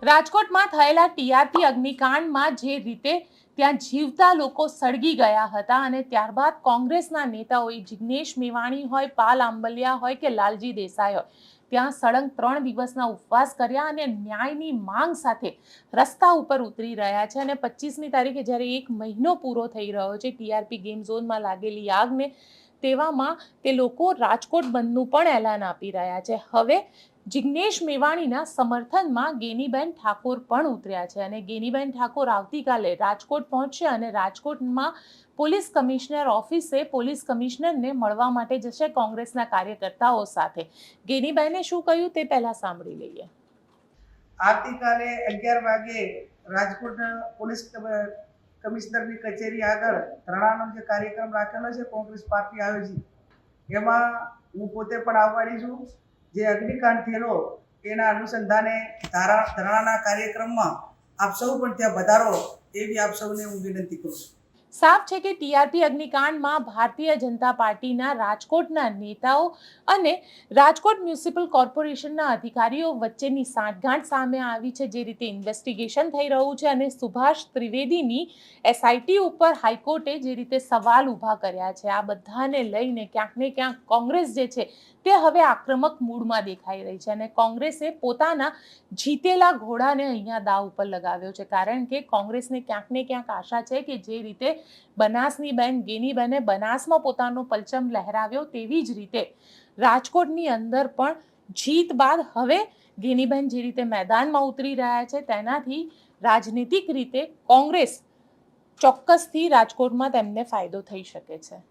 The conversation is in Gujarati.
રાજકોટમાં થયેલા ટીઆરપી અગ્નિકાંડમાં જે રીતે ત્યાં જીવતા લોકો સળગી ગયા હતા અને ત્યારબાદ કોંગ્રેસના નેતાઓએ જિગ્નેશ મેવાણી હોય, પાલ આંબલિયા હોય કે લાલજી દેસાઈ હોય, ત્યાં સળંગ 3 દિવસના ઉપવાસ કર્યા અને ન્યાયની માંગ સાથે રસ્તા ઉપર ઉતરી રહ્યા છે. અને 25મી તારીખે જ્યારે 1 મહિનો પૂરો થઈ રહ્યો છે ટીઆરપી ગેમ ઝોનમાં લાગેલી આગને, તેવામાં તે લોકો રાજકોટ બંધનું પણ એલાન આપી રહ્યા છે. હવે જિગ્નેશ મેવાણીના સમર્થનમાં ગેનીબેન ઠાકોર પણ ઉતર્યા છે અને ગેનીબેન ઠાકોર આવતીકાલે રાજકોટ પહોંચશે અને રાજકોટમાં પોલીસ કમિશનર ઓફિસે પોલીસ કમિશનરને મળવા માટે જશે કોંગ્રેસના કાર્યકર્તાઓ સાથે. ગેનીબેને શું કહ્યું તે પહેલા સાંભળી લઈએ. આવતીકાલે 11 વાગે રાજકોટ પોલીસ કમિશનરની કચેરી આગળ ધરણાનો જે કાર્યક્રમ રાખેલો છે કોંગ્રેસ પાર્ટી આયોજિત, એમાં હું પોતે પણ આવવાની છું. જે અગ્નિકાંડ થયેલો એના અનુસંધાને ધરણાના કાર્યક્રમમાં આપ સૌ પણ ત્યાં વધારો એવી આપ સૌને હું વિનંતી કરું છું. સાફ છે કે ટીઆરપી અગ્નિકાંડમાં ભારતીય જનતા પાર્ટીના રાજકોટના નેતાઓ અને રાજકોટ મ્યુનિસિપલ કોર્પોરેશનના અધિકારીઓ વચ્ચેની સાંઠગાંઠ સામે આવી છે. જે રીતે ઇન્વેસ્ટિગેશન થઈ રહ્યું છે અને સુભાષ ત્રિવેદીની એસઆઈટી ઉપર હાઈકોર્ટે જે રીતે સવાલ ઊભા કર્યા છે, આ બધાને લઈને ક્યાંક ને ક્યાંક કોંગ્રેસ જે છે તે હવે આક્રમક મૂડમાં દેખાઈ રહી છે અને કોંગ્રેસે પોતાના જીતેલા ઘોડાને અહીંયા દાવ ઉપર લગાવ્યો છે. કારણ કે કોંગ્રેસને ક્યાંક ને ક્યાંક આશા છે કે જે રીતે બનાસની બેન ગેનીબેને બનાસમાં પોતાનો પરચમ લહેરાવ્યો, તેવી જ રીતે રાજકોટની અંદર પણ જીત બાદ હવે ગેનીબેન જે રીતે મેદાનમાં ઉતરી રહ્યા છે, તેનાથી રાજનીતિક રીતે કોંગ્રેસ ચોક્કસથી રાજકોટમાં તેમને ફાયદો થઈ શકે છે.